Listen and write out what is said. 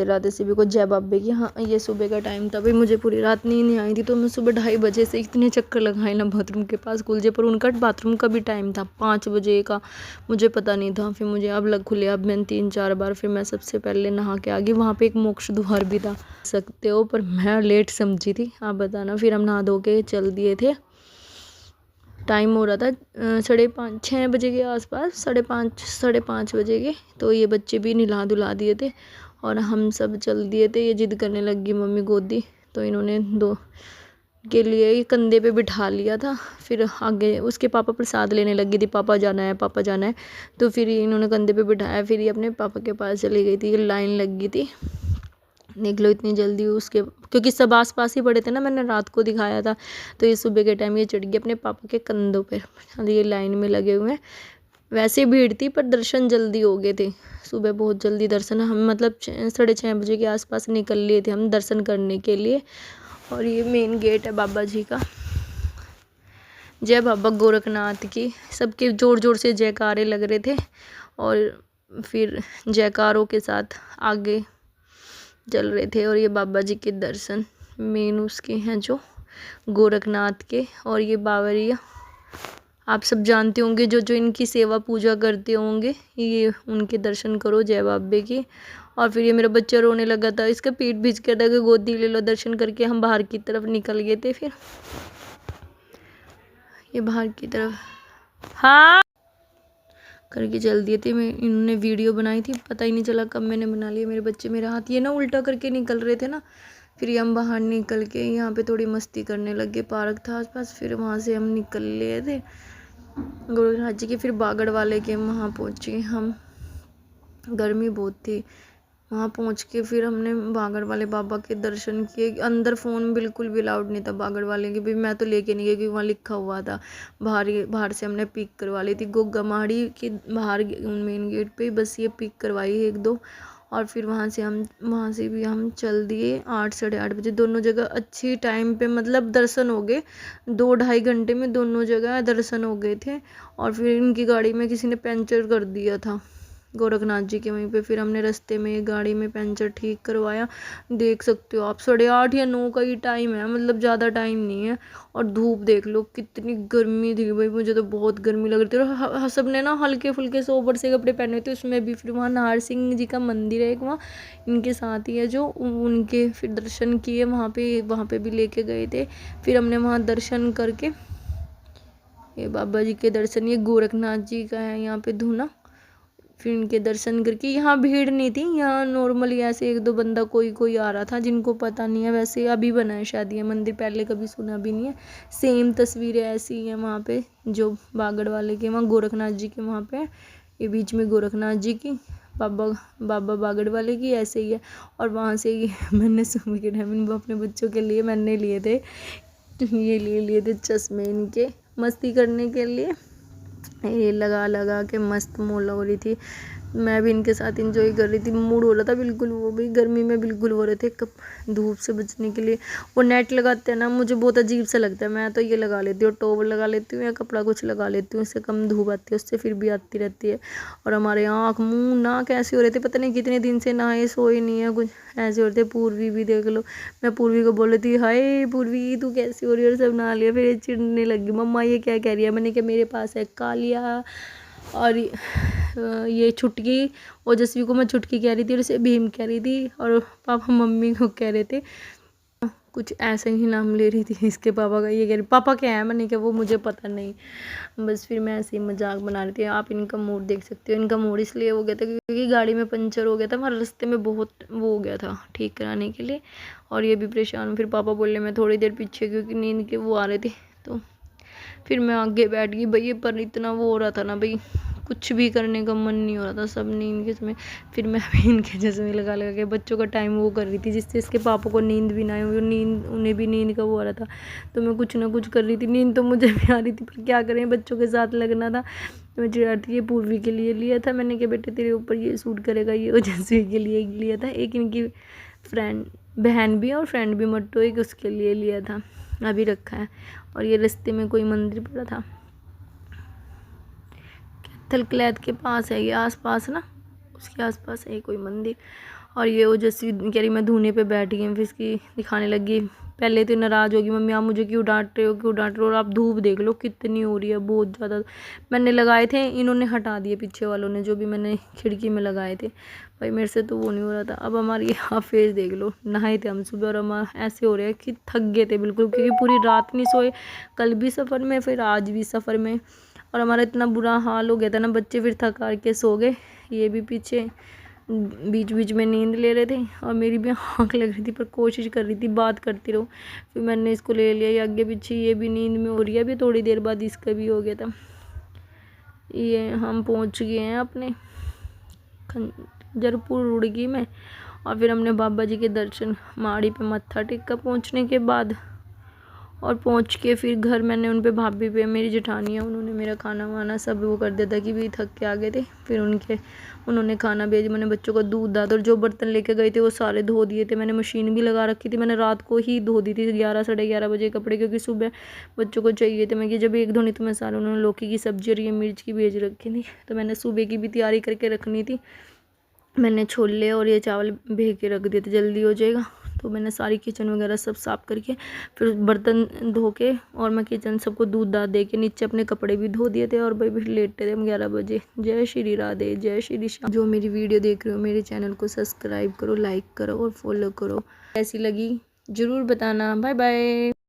हंसते रहते सभी को जय बाबे की। हाँ ये सुबह का टाइम था भाई, मुझे पूरी रात नींद नहीं आई थी, तो मैं सुबह 2:30 बजे से इतने चक्कर लगाए ना बाथरूम के पास कुलजे पर। उनका बाथरूम का भी टाइम था 5 बजे का, मुझे पता नहीं था। फिर मुझे अब लग खुले, अब मैंने 3-4 बार, फिर मैं सबसे पहले नहा के आ गई। वहाँ पे एक मोक्ष द्वार भी था सकते हो, पर मैं लेट समझी थी, आप बताना। फिर हम नहा धो के चल दिए थे। टाइम हो रहा था 5:30-6 बजे के आसपास, 5:30 बजे के। तो ये बच्चे भी नहला धुला दिए थे और हम सब चल दिए थे। ये जिद करने लगी मम्मी गोदी, तो इन्होंने दो के लिए ये कंधे पे बिठा लिया था। फिर आगे उसके पापा प्रसाद लेने लगी थी, पापा जाना है पापा जाना है, तो फिर इन्होंने कंधे पे बिठाया। फिर ये अपने पापा के पास चली गई थी। लाइन लगी थी, देख लो इतनी जल्दी उसके, क्योंकि सब आस पास ही पड़े थे ना, मैंने रात को दिखाया था। तो ये सुबह के टाइम ये चढ़ गई अपने पापा के कंधों पर। ये लाइन में लगे हुए हैं, वैसे भीड़ थी पर दर्शन जल्दी हो गए थे। सुबह बहुत जल्दी दर्शन, हम मतलब 6:30 बजे के आसपास निकल लिए थे हम दर्शन करने के लिए। और ये मेन गेट है बाबा जी का। जय बाबा गोरखनाथ की। सबके ज़ोर ज़ोर से जयकारे लग रहे थे और फिर जयकारों के साथ आगे चल रहे थे। और ये बाबा जी के दर्शन मेन उसके हैं जो गोरखनाथ के। और ये बावरिया आप सब जानते होंगे, जो जो इनकी सेवा पूजा करते होंगे, ये उनके दर्शन करो जय बाबे की। और फिर ये मेरा बच्चा रोने लगा था, इसका पेट भीज गया था कि गोदी ले लो। दर्शन करके हम बाहर की तरफ निकल गए थे। फिर ये बाहर की तरफ हाँ करके चल दिए थे। मैं इन्होंने वीडियो बनाई थी, पता ही नहीं चला कब मैंने बना लिया। मेरे बच्चे मेरे हाथ ये ना उल्टा करके निकल रहे थे ना। फिर ये हम बाहर निकल के यहाँ पे थोड़ी मस्ती करने लगे, पार्क था आसपास। फिर वहाँ से हम निकल लिए थे गोरखनाथ जी के। फिर बागड़ वाले के वहाँ पहुँचे हम, गर्मी बहुत थी। वहाँ पहुँच के फिर हमने बागड़ वाले बाबा के दर्शन किए। अंदर फ़ोन बिल्कुल भी अलाउड नहीं था बागड़ वाले के भी, मैं तो लेके नहीं गई क्योंकि वहाँ लिखा हुआ था। बाहर से हमने पिक करवा ली थी गोगा माड़ी के बाहर मेन गेट पे, बस ये पिक करवाई 1-2। और फिर वहाँ से भी हम चल दिए 8-8:30 बजे। दोनों जगह अच्छी टाइम पे मतलब दर्शन हो गए, 2-2.5 घंटे में दोनों जगह दर्शन हो गए थे। और फिर इनकी गाड़ी में किसी ने पंचर कर दिया था गोरखनाथ जी के वहीं पे। फिर हमने रास्ते में गाड़ी में पंचर ठीक करवाया। देख सकते हो आप 8:30 या 9 का ही टाइम है, मतलब ज़्यादा टाइम नहीं है। और धूप देख लो कितनी गर्मी थी भाई, मुझे तो बहुत गर्मी लग रही थी। और सबने ना हल्के फुल्के सोबर से कपड़े पहने थे उसमें भी। फिर वहाँ नाहर सिंह जी का मंदिर है एक, वहाँ इनके साथ ही है जो उनके फिर दर्शन किए वहाँ पे भी लेके गए थे। फिर हमने वहाँ दर्शन करके, ये बाबा जी के दर्शन, ये गोरखनाथ जी का है यहाँ पे धूना। फिर इनके दर्शन करके, यहाँ भीड़ नहीं थी, यहाँ नॉर्मली ऐसे 1-2 बंदा कोई आ रहा था जिनको पता नहीं है। वैसे अभी बना है शायद ये मंदिर, पहले कभी सुना भी नहीं है। सेम तस्वीरें ऐसी हैं वहाँ पे जो बागड़ वाले के वहाँ गोरखनाथ जी के वहाँ पे। ये बीच में गोरखनाथ जी की, बाबा बागड़ वाले की ऐसे ही है। और वहाँ से ये मैंने सुबह के टाइम अपने बच्चों के लिए मैंने लिए थे, ये लिए थे चश्मे इनके मस्ती करने के लिए। ये लगा के मस्त मौला हो रही थी। मैं भी इनके साथ एंजॉय कर रही थी, मूड हो रहा था बिल्कुल। वो भी गर्मी में बिल्कुल हो रहे थे धूप से बचने के लिए। वो नेट लगाते हैं ना, मुझे बहुत अजीब सा लगता है। मैं तो ये लगा लेती हूँ, टॉवल लगा लेती हूँ या कपड़ा कुछ लगा लेती हूँ, इससे कम धूप आती है, उससे फिर भी आती रहती है। और हमारे आँख मुँह ना कैसे हो रहे थे, पता नहीं कितने दिन से नहाए सोए नहीं है, कुछ ऐसे हो रहे थे। पूर्वी भी देख लो, मैं पूर्वी को बोल रही थी हाय पूर्वी तू कैसी हो रही है, और सब नहा लिया। फिर ये चिढ़ने लगी, मम्मा ये क्या कह रही है। मैंने कहा मेरे पास है कालिया। और ये छुटकी, ओजस्वी को मैं छुटकी कह रही थी और इसे भीम कह रही थी। और पापा मम्मी को कह रहे थे कुछ ऐसे ही नाम ले रही थी इसके पापा का। ये कह रही पापा क्या है, मैंने कहा वो मुझे पता नहीं, बस फिर मैं ऐसे ही मजाक बना रही थी। आप इनका मूड देख सकते हो। इनका मूड इसलिए हो गया था क्योंकि गाड़ी में पंचर हो गया था, हमारे रास्ते में बहुत वो हो गया था ठीक कराने के लिए। और ये भी परेशान। फिर पापा बोले मैं थोड़ी देर पीछे, क्योंकि नींद के वो आ रहे थे, तो फिर मैं आगे बैठ गई भाई। पर इतना वो हो रहा था ना भाई, कुछ भी करने का मन नहीं हो रहा था, सब नींद के समय। फिर मैं भी इनके चश्मे लगा के बच्चों का टाइम वो कर रही थी, जिससे इसके पापा को नींद भी ना आए, उन्हें भी नींद का वो आ रहा था। तो मैं कुछ ना कुछ कर रही थी, नींद तो मुझे भी आ रही थी, पर क्या करें बच्चों के साथ लगना था। तो मैं चिढ़ा थी। ये पूर्वी के लिए लिया था मैंने, कि बेटे तेरे ऊपर ये सूट करेगा। ये ओजस्वी के लिए लिया था, एक इनकी फ्रेंड बहन भी और फ्रेंड भी मट्टो, एक उसके लिए लिया था, अभी रखा है। और ये रास्ते में कोई मंदिर पड़ा था, थलकलैद के पास है ये, आसपास ना उसके आसपास है कोई मंदिर। और ये ओजस्वी कह रही मैं धोने पे बैठ गई, फिर इसकी दिखाने लगी। पहले तो नाराज़ होगी, मम्मी आप मुझे क्यों डांट रहे हो, क्यों डांट रहे हो, और आप धूप देख लो कितनी हो रही है, बहुत ज़्यादा। मैंने लगाए थे, इन्होंने हटा दिए पीछे वालों ने, जो भी मैंने खिड़की में लगाए थे। भाई मेरे से तो वो नहीं हो रहा था। अब हमारी हाफ फेस देख लो, नहाए थे हम सुबह और हम ऐसे हो रहे हैं कि थक गए थे बिल्कुल, क्योंकि पूरी रात नहीं सोए, कल भी सफ़र में फिर आज भी सफ़र में। और हमारा इतना बुरा हाल हो गया था ना, बच्चे फिर थक हार के सो गए। ये भी पीछे बीच बीच में नींद ले रहे थे और मेरी भी आँख लग रही थी, पर कोशिश कर रही थी बात करती रहूँ। फिर मैंने इसको ले लिया, ये आगे पीछे, ये भी नींद में हो रही है। अभी थोड़ी देर बाद इसका भी हो गया था। ये हम पहुँच गए हैं अपने खंजरपुर रुड़की में, और फिर हमने बाबा जी के दर्शन माड़ी पे मत्था टेका पहुँचने के बाद। और पहुंच के फिर घर मैंने उन पे, भाभी पे, मेरी जेठानी है, उन्होंने मेरा खाना वाना सब वो कर दिया था कि भी थक के आ गए थे। फिर उन्होंने खाना भेज, मैंने बच्चों को दूध दाद और जो बर्तन लेके गए थे वो सारे धो दिए थे। मैंने मशीन भी लगा रखी थी, मैंने रात को ही धो दी थी 11 साढ़े 11 बजे कपड़े, क्योंकि सुबह बच्चों को चाहिए थे। मैं कि जब एक धोनी तो मैं सारे, उन्होंने लौकी की सब्जी और ये मिर्च की भेज रखी थी, तो मैंने सुबह की भी तैयारी करके रखनी थी। मैंने छोले और ये चावल भेज के रख दिए थे, जल्दी हो जाएगा। तो मैंने सारी किचन वगैरह सब साफ़ करके फिर बर्तन धो के, और मैं किचन सबको दूध दाद दे के नीचे अपने कपड़े भी धो दिए थे, और भाई फिर लेटे थे हम 11 बजे। जय श्री राधे, जय श्री श्याम। जो मेरी वीडियो देख रहे हो, मेरे चैनल को सब्सक्राइब करो, लाइक करो और फॉलो करो। कैसी लगी ज़रूर बताना। Bye bye.